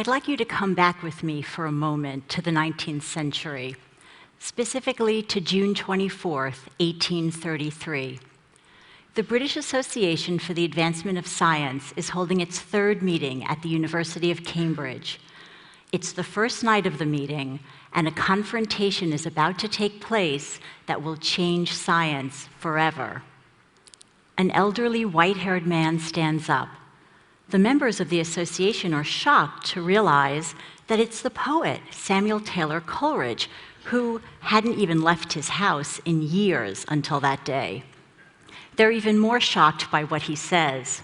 I'd like you to come back with me for a moment to the 19th century, specifically to June 24th, 1833. The British Association for the Advancement of Science is holding its third meeting at the University of Cambridge. It's the first night of the meeting, and a confrontation is about to take place that will change science forever. An elderly, white-haired man stands up. The members of the association are shocked to realize that it's the poet, Samuel Taylor Coleridge, who hadn't even left his house in years until that day. They're even more shocked by what he says.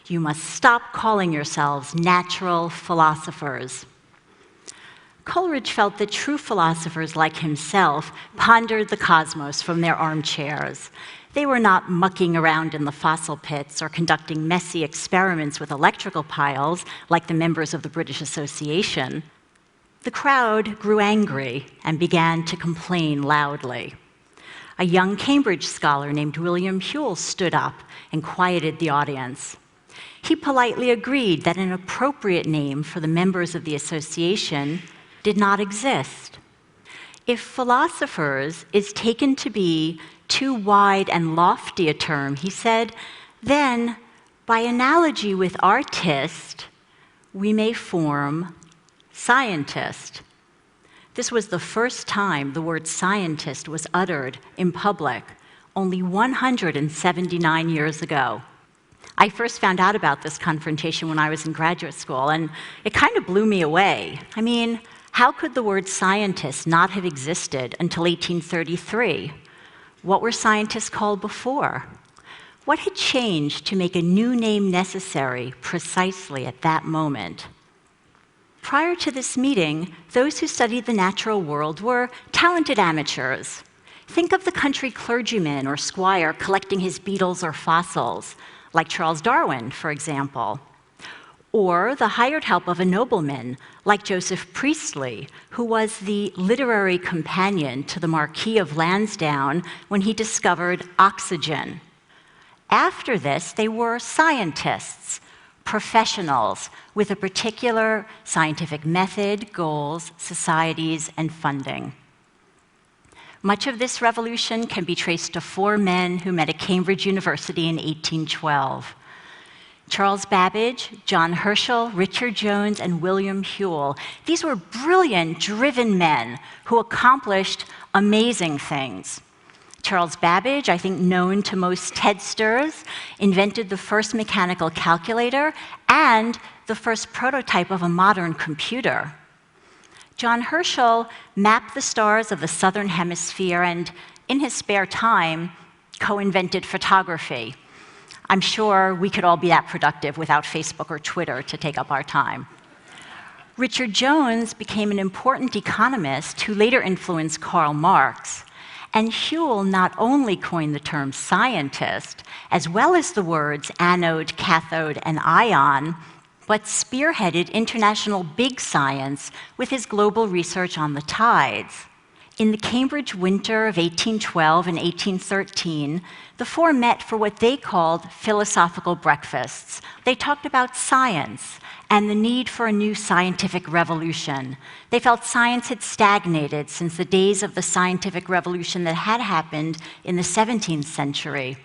"You must stop calling yourselves natural philosophers." Coleridge felt that true philosophers like himself pondered the cosmos from their armchairs. They were not mucking around in the fossil pits or conducting messy experiments with electrical piles like the members of the British Association. The crowd grew angry and began to complain loudly. A young Cambridge scholar named William Whewell stood up and quieted the audience. He politely agreed that an appropriate name for the members of the association did not exist. If philosophers is taken to be too wide and lofty a term, he said, then, by analogy with artist, we may form scientist. This was the first time the word scientist was uttered in public, only 179 years ago. I first found out about this confrontation when I was in graduate school, and it kind of blew me away. I mean, how could the word scientist not have existed until 1833? What were scientists called before? What had changed to make a new name necessary precisely at that moment? Prior to this meeting, those who studied the natural world were talented amateurs. Think of the country clergyman or squire collecting his beetles or fossils, like Charles Darwin, for example. Or the hired help of a nobleman, like Joseph Priestley, who was the literary companion to the Marquis of Lansdowne when he discovered oxygen. After this, they were scientists, professionals with a particular scientific method, goals, societies, and funding. Much of this revolution can be traced to four men who met at Cambridge University in 1812. Charles Babbage, John Herschel, Richard Jones, and William Whewell. These were brilliant, driven men who accomplished amazing things. Charles Babbage, I think known to most TEDsters, invented the first mechanical calculator and the first prototype of a modern computer. John Herschel mapped the stars of the southern hemisphere and, in his spare time, co-invented photography. I'm sure we could all be that productive without Facebook or Twitter to take up our time. Richard Jones became an important economist who later influenced Karl Marx. And Whewell not only coined the term scientist, as well as the words anode, cathode, and ion, but spearheaded international big science with his global research on the tides. In the Cambridge winter of 1812 and 1813, the four met for what they called philosophical breakfasts. They talked about science and the need for a new scientific revolution. They felt science had stagnated since the days of the scientific revolution that had happened in the 17th century.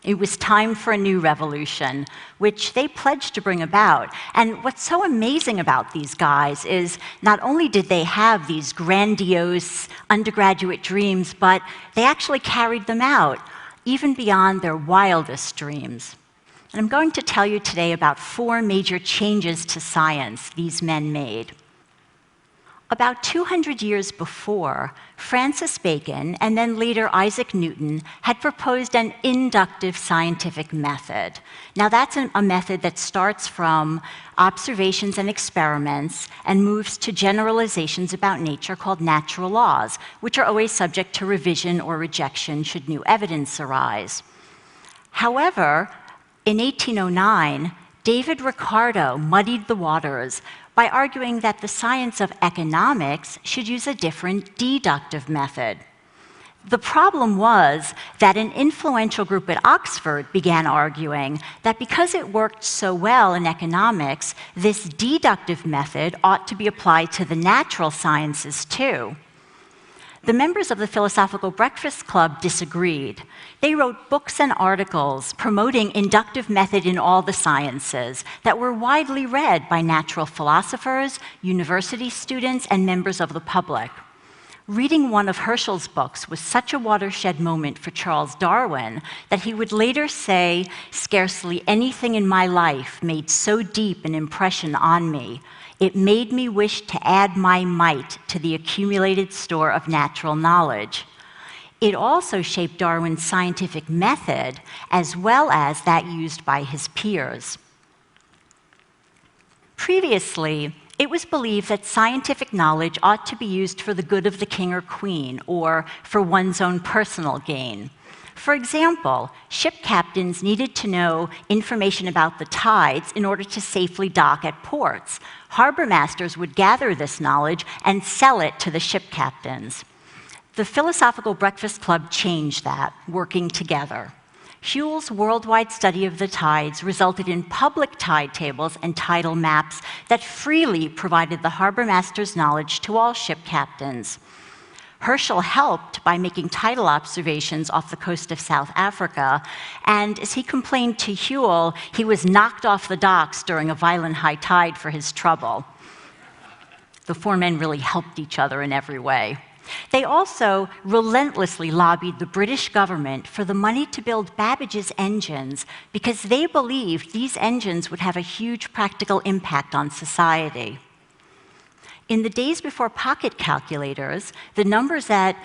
It was time for a new revolution, which they pledged to bring about. And what's so amazing about these guys is not only did they have these grandiose undergraduate dreams, but they actually carried them out, even beyond their wildest dreams. And I'm going to tell you today about four major changes to science these men made. About 200 years before, Francis Bacon and then later Isaac Newton had proposed an inductive scientific method. Now that's a method that starts from observations and experiments and moves to generalizations about nature called natural laws, which are always subject to revision or rejection should new evidence arise. However, in 1809, David Ricardo muddied the waters by arguing that the science of economics should use a different deductive method. The problem was that an influential group at Oxford began arguing that because it worked so well in economics, this deductive method ought to be applied to the natural sciences too. The members of the Philosophical Breakfast Club disagreed. They wrote books and articles promoting inductive method in all the sciences that were widely read by natural philosophers, university students, and members of the public. Reading one of Herschel's books was such a watershed moment for Charles Darwin that he would later say, "Scarcely anything in my life made so deep an impression on me. It made me wish to add my mite to the accumulated store of natural knowledge." It also shaped Darwin's scientific method as well as that used by his peers. Previously, it was believed that scientific knowledge ought to be used for the good of the king or queen, or for one's own personal gain. For example, ship captains needed to know information about the tides in order to safely dock at ports. Harbor masters would gather this knowledge and sell it to the ship captains. The Philosophical Breakfast Club changed that, working together. Whewell's worldwide study of the tides resulted in public tide tables and tidal maps that freely provided the harbor master's knowledge to all ship captains. Herschel helped by making tidal observations off the coast of South Africa, and as he complained to Whewell, he was knocked off the docks during a violent high tide for his trouble. The four men really helped each other in every way. They also relentlessly lobbied the British government for the money to build Babbage's engines because they believed these engines would have a huge practical impact on society. In the days before pocket calculators, the numbers that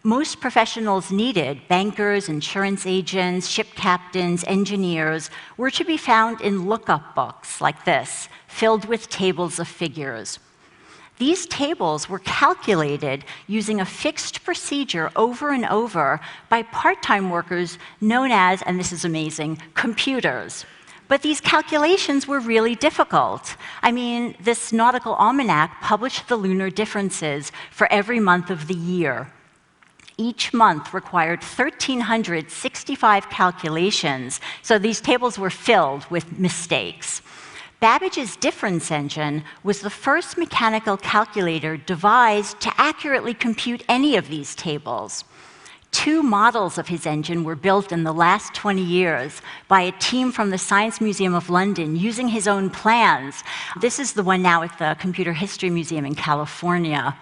most professionals needed, bankers, insurance agents, ship captains, engineers, were to be found in lookup books like this, filled with tables of figures. These tables were calculated using a fixed procedure over and over by part-time workers known as, and this is amazing, computers. But these calculations were really difficult. I mean, this nautical almanac published the lunar differences for every month of the year. Each month required 1,365 calculations, so these tables were filled with mistakes. Babbage's difference engine was the first mechanical calculator devised to accurately compute any of these tables. 2 models of his engine were built in the last 20 years by a team from the Science Museum of London using his own plans. This is the one now at the Computer History Museum in California.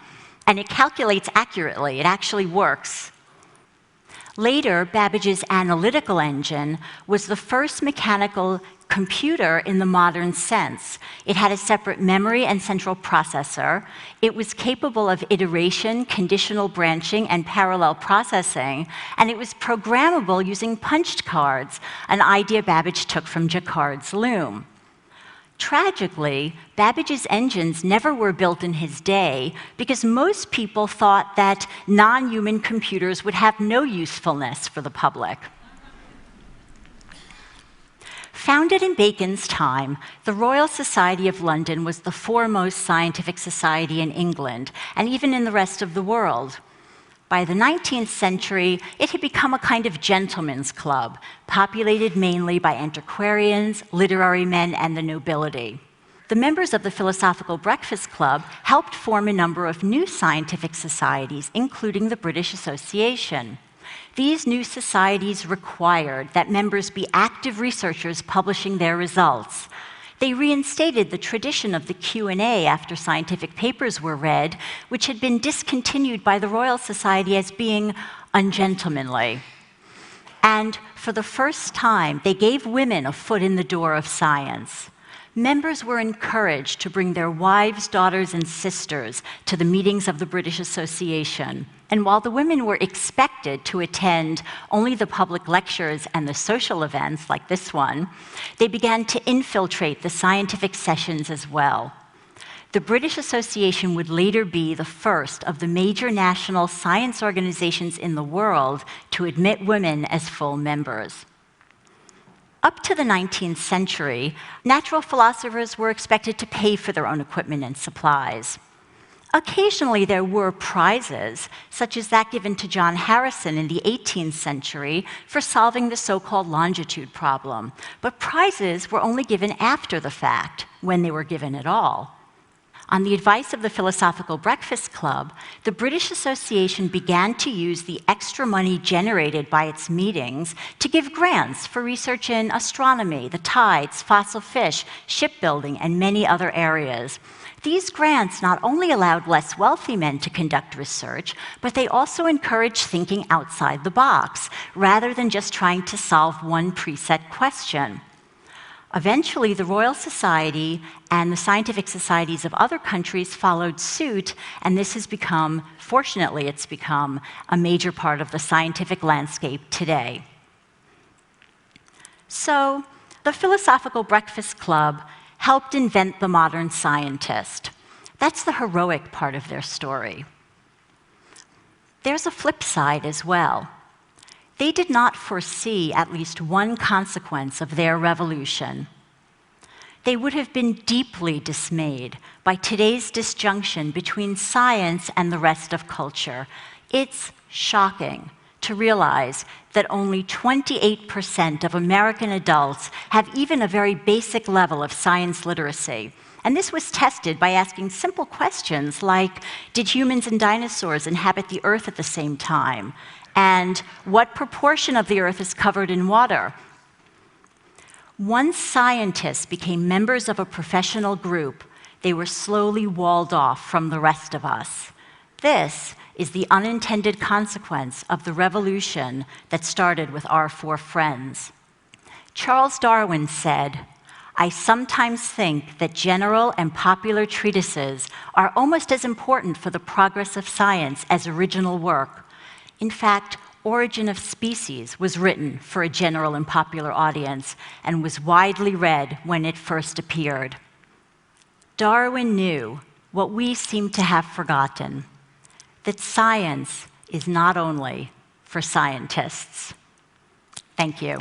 And it calculates accurately. It actually works. Later, Babbage's analytical engine was the first mechanical computer in the modern sense. It had a separate memory and central processor. It was capable of iteration, conditional branching, and parallel processing, and it was programmable using punched cards, an idea Babbage took from Jacquard's loom. Tragically, Babbage's engines never were built in his day because most people thought that non-human computers would have no usefulness for the public. Founded in Bacon's time, the Royal Society of London was the foremost scientific society in England, and even in the rest of the world. By the 19th century, it had become a kind of gentleman's club, populated mainly by antiquarians, literary men, and the nobility. The members of the Philosophical Breakfast Club helped form a number of new scientific societies, including the British Association. These new societies required that members be active researchers publishing their results. They reinstated the tradition of the Q&A after scientific papers were read, which had been discontinued by the Royal Society as being ungentlemanly. And for the first time, they gave women a foot in the door of science. Members were encouraged to bring their wives, daughters, and sisters to the meetings of the British Association. And while the women were expected to attend only the public lectures and the social events, like this one, they began to infiltrate the scientific sessions as well. The British Association would later be the first of the major national science organizations in the world to admit women as full members. Up to the 19th century, natural philosophers were expected to pay for their own equipment and supplies. Occasionally, there were prizes, such as that given to John Harrison in the 18th century for solving the so-called longitude problem. But prizes were only given after the fact, when they were given at all. On the advice of the Philosophical Breakfast Club, the British Association began to use the extra money generated by its meetings to give grants for research in astronomy, the tides, fossil fish, shipbuilding, and many other areas. These grants not only allowed less wealthy men to conduct research, but they also encouraged thinking outside the box, rather than just trying to solve one preset question. Eventually, the Royal Society and the scientific societies of other countries followed suit, and this has become, fortunately, it's become a major part of the scientific landscape today. So, the Philosophical Breakfast Club helped invent the modern scientist. That's the heroic part of their story. There's a flip side as well. They did not foresee at least one consequence of their revolution. They would have been deeply dismayed by today's disjunction between science and the rest of culture. It's shocking to realize that only 28% of American adults have even a very basic level of science literacy. And this was tested by asking simple questions like, did humans and dinosaurs inhabit the Earth at the same time? And what proportion of the Earth is covered in water? Once scientists became members of a professional group, they were slowly walled off from the rest of us. This is the unintended consequence of the revolution that started with our four friends. Charles Darwin said, "I sometimes think that general and popular treatises are almost as important for the progress of science as original work. In fact, Origin of Species was written for a general and popular audience and was widely read when it first appeared." Darwin knew what we seem to have forgotten, that science is not only for scientists. Thank you.